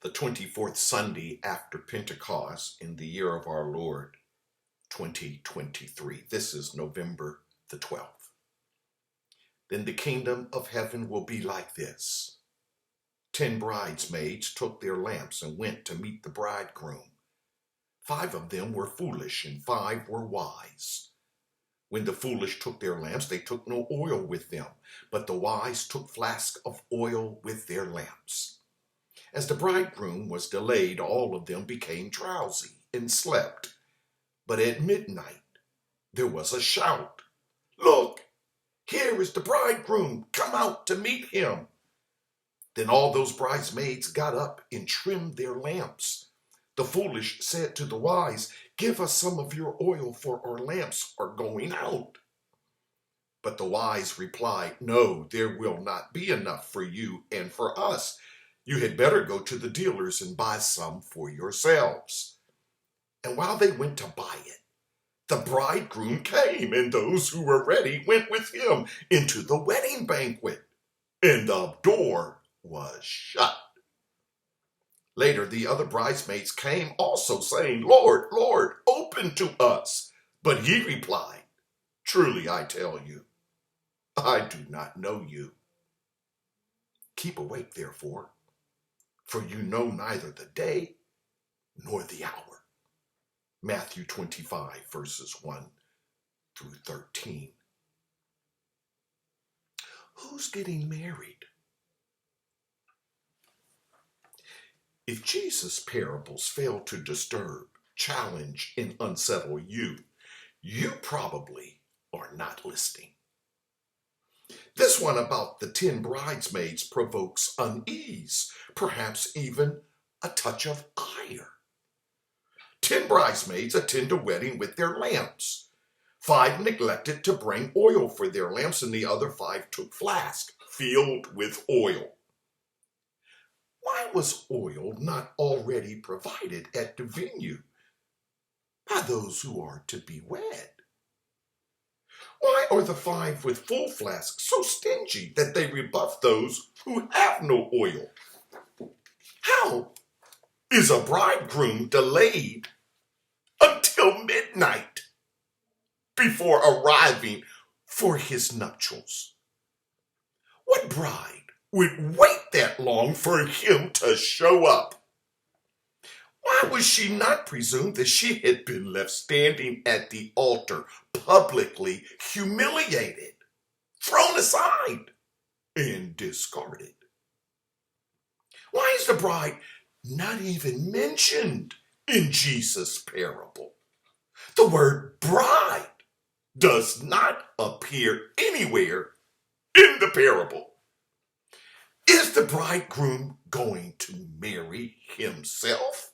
the 24th Sunday after Pentecost in the year of our Lord, 2023. This is November the 12th. Then the kingdom of heaven will be like this. 10 bridesmaids took their lamps and went to meet the bridegroom. 5 of them were foolish and 5 were wise. When the foolish took their lamps, they took no oil with them, but the wise took flasks of oil with their lamps. As the bridegroom was delayed, all of them became drowsy and slept. But at midnight, there was a shout. "Look, here is the bridegroom. Come out to meet him." Then all those bridesmaids got up and trimmed their lamps. The foolish said to the wise, "Give us some of your oil, for our lamps are going out." But the wise replied, "No, there will not be enough for you and for us. You had better go to the dealers and buy some for yourselves." And while they went to buy it, the bridegroom came, and those who were ready went with him into the wedding banquet, and the door was shut. Later, the other bridesmaids came also, saying, "Lord, Lord, open to us." But he replied, "Truly I tell you, I do not know you. Keep awake, therefore, for you know neither the day nor the hour." Matthew 25, verses 1 through 13. Who's getting married? If Jesus' parables fail to disturb, challenge, and unsettle you, you probably are not listening. This one about the 10 bridesmaids provokes unease, perhaps even a touch of ire. 10 bridesmaids attend a wedding with their lamps. 5 neglected to bring oil for their lamps, and the other 5 took flasks filled with oil. Why was oil not already provided at the venue by those who are to be wed? Why are the 5 with full flasks so stingy that they rebuff those who have no oil? How is a bridegroom delayed until midnight before arriving for his nuptials? What bride would wait that long for him to show up? Why was she not presumed that she had been left standing at the altar, publicly humiliated, thrown aside, and discarded? Why is the bride not even mentioned in Jesus' parable? The word bride does not appear anywhere in the parable. Is the bridegroom going to marry himself?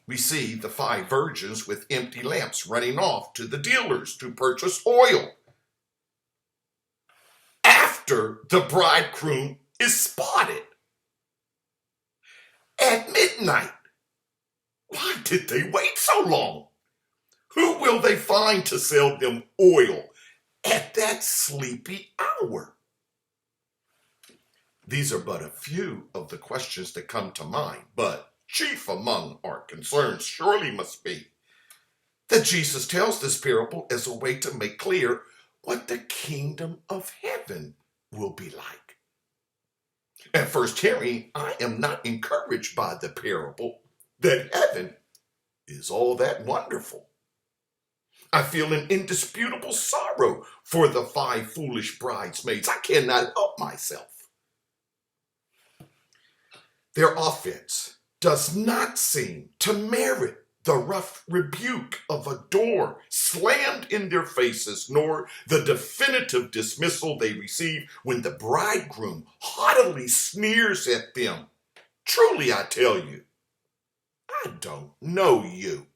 We see the 5 virgins with empty lamps running off to the dealers to purchase oil after the bridegroom is spotted at midnight. Why did they wait so long? Who will they find to sell them oil at that sleepy hour? These are but a few of the questions that come to mind, but chief among our concerns surely must be that Jesus tells this parable as a way to make clear what the kingdom of heaven will be like. At first hearing, I am not encouraged by the parable that heaven is all that wonderful. I feel an indisputable sorrow for the 5 foolish bridesmaids. I cannot help myself. Their offense does not seem to merit the rough rebuke of a door slammed in their faces, nor the definitive dismissal they receive when the bridegroom haughtily sneers at them. "Truly, I tell you, I don't know you."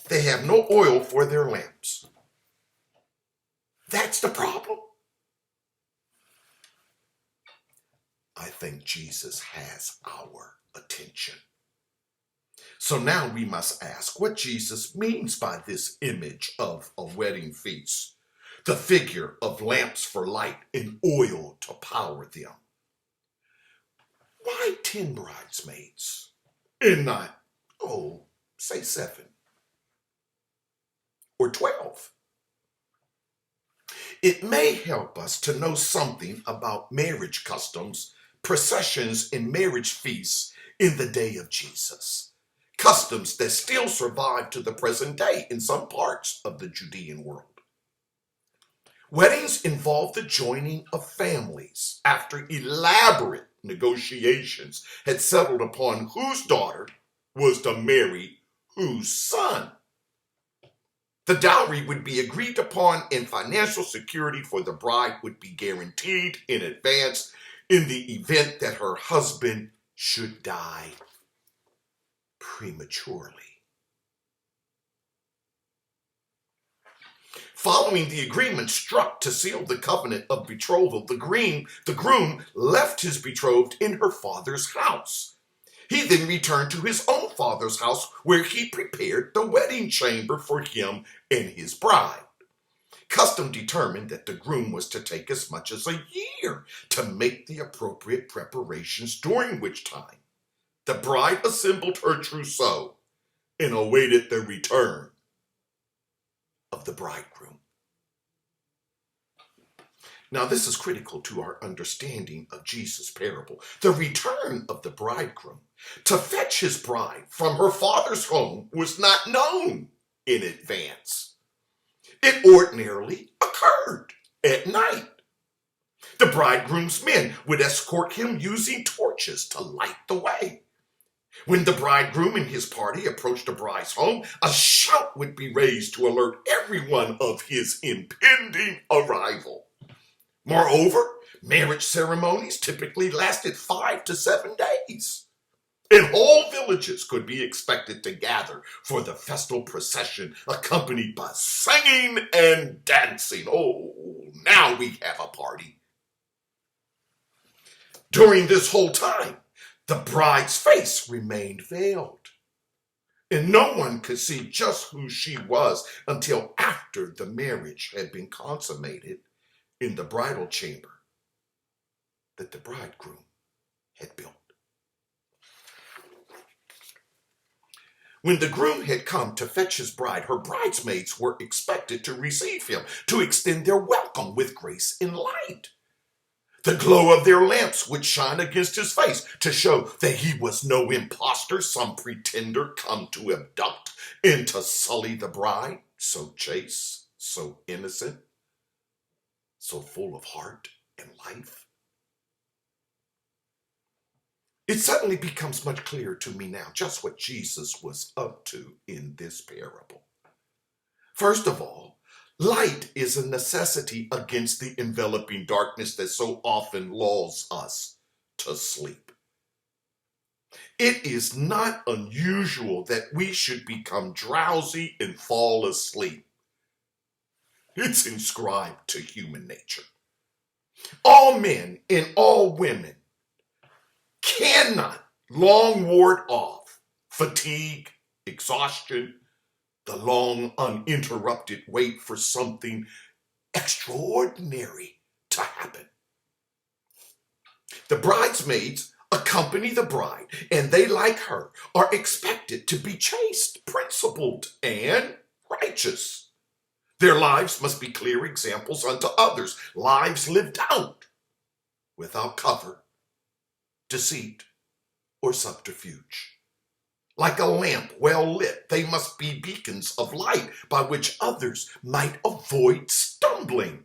They have no oil for their lamps. That's the problem. I think Jesus has our attention. So now we must ask what Jesus means by this image of a wedding feast. the figure of lamps for light and oil to power them. Why 10 bridesmaids and not, say 7 or 12? It may help us to know something about marriage customs, processions, and marriage feasts in the day of Jesus. Customs that still survive to the present day in some parts of the Judean world. Weddings involve the joining of families after elaborate negotiations had settled upon whose daughter was to marry whose son. The dowry would be agreed upon and financial security for the bride would be guaranteed in advance in the event that her husband should die prematurely. Following the agreement struck to seal the covenant of betrothal, the groom left his betrothed in her father's house. He then returned to his own father's house where he prepared the wedding chamber for him and his bride. Custom determined that the groom was to take as much as a year to make the appropriate preparations, during which time the bride assembled her trousseau and awaited the return of the bridegroom. Now, this is critical to our understanding of Jesus' parable. The return of the bridegroom to fetch his bride from her father's home was not known in advance. It ordinarily occurred at night. The bridegroom's men would escort him using torches to light the way. When the bridegroom and his party approached the bride's home, a shout would be raised to alert everyone of his impending arrival. Moreover, marriage ceremonies typically lasted 5 to 7 days, and whole villages could be expected to gather for the festal procession accompanied by singing and dancing. Oh, now we have a party. During this whole time, the bride's face remained veiled, and no one could see just who she was until after the marriage had been consummated in the bridal chamber that the bridegroom had built. When the groom had come to fetch his bride, her bridesmaids were expected to receive him, to extend their welcome with grace and light. The glow of their lamps would shine against his face to show that he was no impostor, some pretender come to abduct and to sully the bride, so chaste, so innocent, so full of heart and life. It suddenly becomes much clearer to me now just what Jesus was up to in this parable. First of all, light is a necessity against the enveloping darkness that so often lulls us to sleep. It is not unusual that we should become drowsy and fall asleep. It's inscribed to human nature. All men and all women cannot long ward off fatigue, exhaustion, the long uninterrupted wait for something extraordinary to happen. The bridesmaids accompany the bride, and they, like her, are expected to be chaste, principled, and righteous. Their lives must be clear examples unto others, lives lived out without cover, deceit, or subterfuge. Like a lamp well lit, they must be beacons of light by which others might avoid stumbling.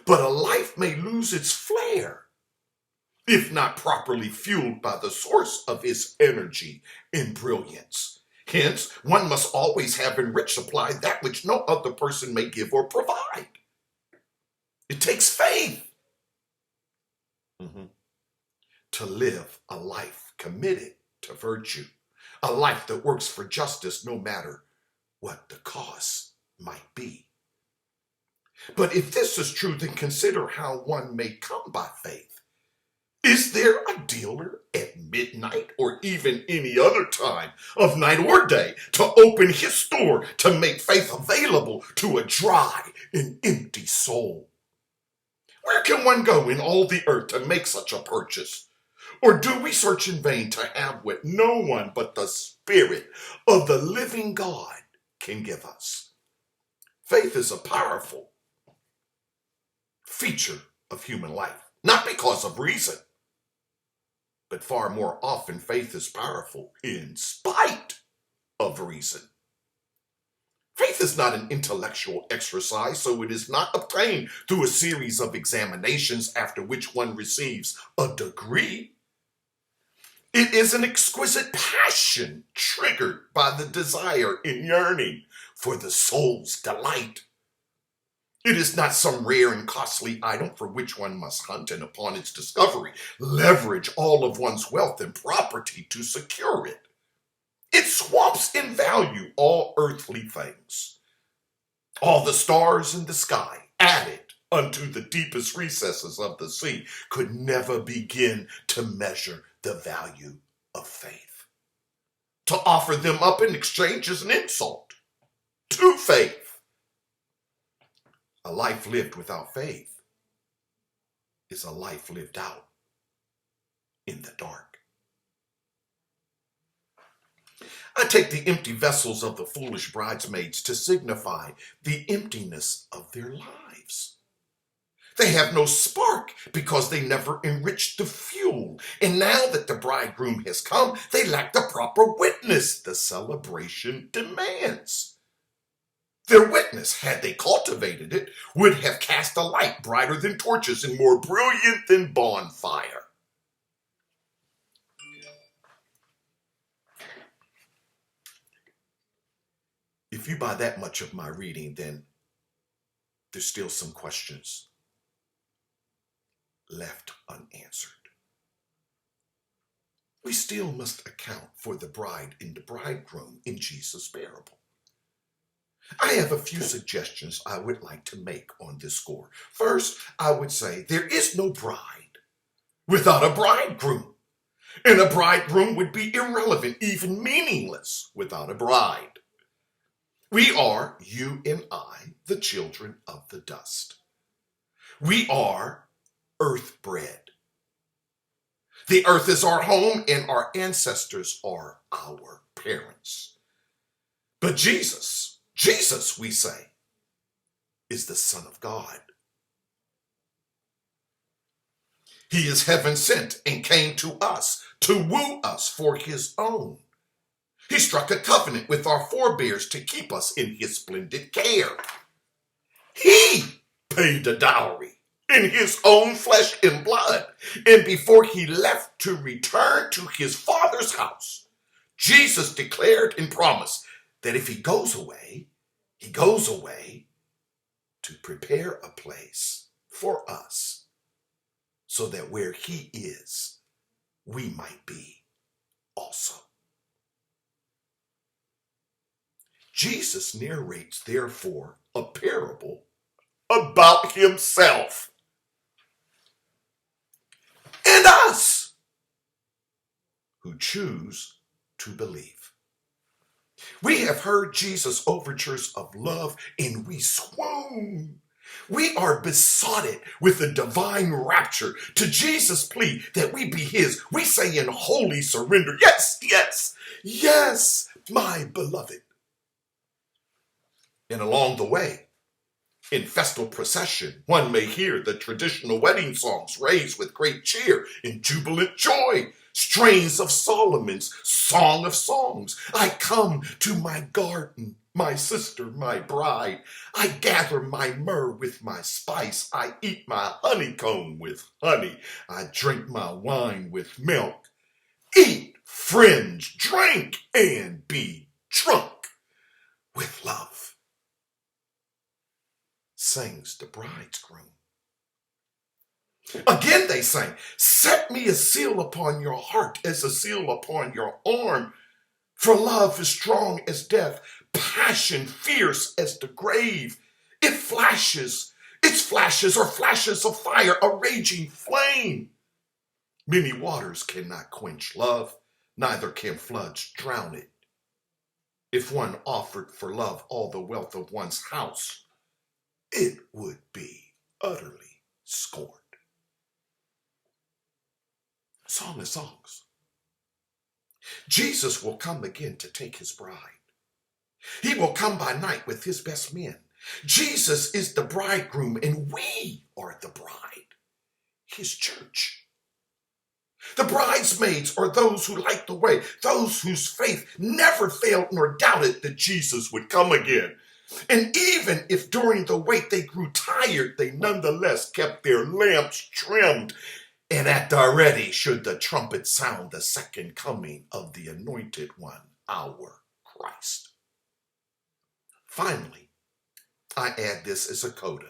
But a life may lose its flare if not properly fueled by the source of its energy and brilliance. Hence, one must always have in rich supply that which no other person may give or provide. It takes faith to live a life committed to virtue, a life that works for justice no matter what the cost might be. But if this is true, then consider how one may come by faith Is there a dealer at midnight or even any other time of night or day to open his store to make faith available to a dry and empty soul? Where can one go in all the earth to make such a purchase? Or do we search in vain to have what no one but the Spirit of the living God can give us? Faith is a powerful feature of human life, not because of reason, but far more often faith is powerful in spite of reason. Faith is not an intellectual exercise, so it is not obtained through a series of examinations after which one receives a degree. It is an exquisite passion triggered by the desire and yearning for the soul's delight. It is not some rare and costly item for which one must hunt and upon its discovery leverage all of one's wealth and property to secure it. It swamps in value all earthly things. All the stars in the sky, added unto the deepest recesses of the sea, could never begin to measure the value of faith. To offer them up in exchange is an insult to faith. A life lived without faith is a life lived out in the dark. I take the empty vessels of the foolish bridesmaids to signify the emptiness of their lives. They have no spark because they never enriched the fuel. And now that the bridegroom has come, they lack the proper witness the celebration demands. Their witness, had they cultivated it, would have cast a light brighter than torches and more brilliant than bonfire. If you buy that much of my reading, then there's still some questions left unanswered. We still must account for the bride and the bridegroom in Jesus' parable. I have a few suggestions I would like to make on this score. First, I would say there is no bride without a bridegroom, and a bridegroom would be irrelevant, even meaningless, without a bride. We are, you and I, the children of the dust. We are earth bred. The earth is our home and our ancestors are our parents. But Jesus, we say, is the Son of God. He is heaven sent and came to us to woo us for his own. He struck a covenant with our forebears to keep us in his splendid care. He paid a dowry in his own flesh and blood. And before he left to return to his Father's house, Jesus declared and promised that if he goes away to prepare a place for us so that where he is, we might be also. Jesus narrates, therefore, a parable about himself and us who choose to believe. We have heard Jesus' overtures of love and we swoon. We are besotted with a divine rapture to Jesus' plea that we be his. We say in holy surrender, yes, yes, yes, my beloved. And along the way, in festal procession, one may hear the traditional wedding songs raised with great cheer and jubilant joy, strains of Solomon's Song of Songs. I come to my garden, my sister, my bride. I gather my myrrh with my spice. I eat my honeycomb with honey. I drink my wine with milk. Eat, friends, drink, and be drunk with love, sings the bridegroom. Again they sang, set me a seal upon your heart as a seal upon your arm. For love is strong as death, passion fierce as the grave. Its flashes are flashes of fire, a raging flame. Many waters cannot quench love, neither can floods drown it. If one offered for love all the wealth of one's house, it would be utterly scorned. Song of Songs. Jesus will come again to take his bride. He will come by night with his best men. Jesus is the bridegroom and we are the bride, his church. The bridesmaids are those who light the way, those whose faith never failed nor doubted that Jesus would come again. And even if during the wait they grew tired, they nonetheless kept their lamps trimmed. And at the ready should the trumpet sound the second coming of the anointed one, our Christ. Finally, I add this as a coda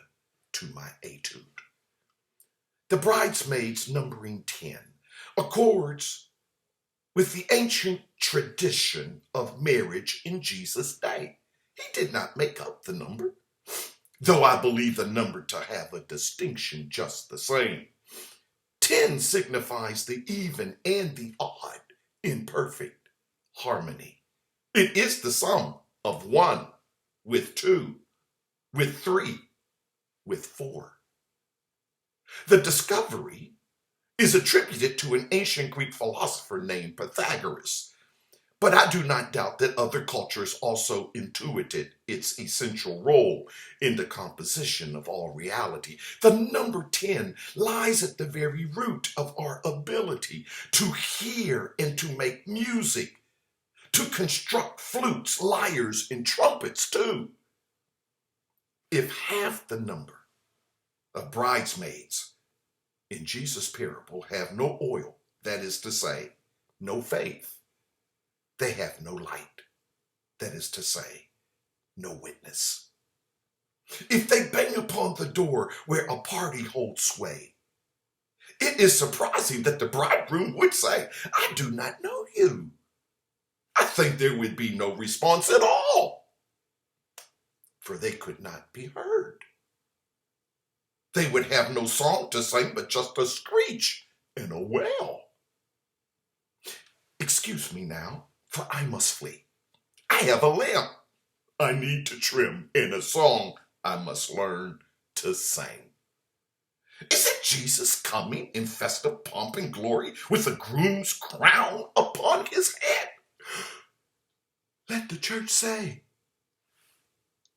to my etude. The bridesmaids numbering 10 accords with the ancient tradition of marriage in Jesus' day. He did not make up the number, though I believe the number to have a distinction just the same. 10 signifies the even and the odd in perfect harmony. It is the sum of 1 with 2, with 3, with 4. The discovery is attributed to an ancient Greek philosopher named Pythagoras, but I do not doubt that other cultures also intuited its essential role in the composition of all reality. The number 10 lies at the very root of our ability to hear and to make music, to construct flutes, lyres, and trumpets too. If half the number of bridesmaids in Jesus' parable have no oil, that is to say, no faith, they have no light, that is to say, no witness. If they bang upon the door where a party holds sway, it is surprising that the bridegroom would say, "I do not know you." I think there would be no response at all, for they could not be heard. They would have no song to sing but just a screech and a wail. Excuse me now, for I must flee. I have a lamp I need to trim and a song I must learn to sing. Is it Jesus coming in festive pomp and glory with a groom's crown upon his head? Let the church say,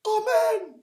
Amen.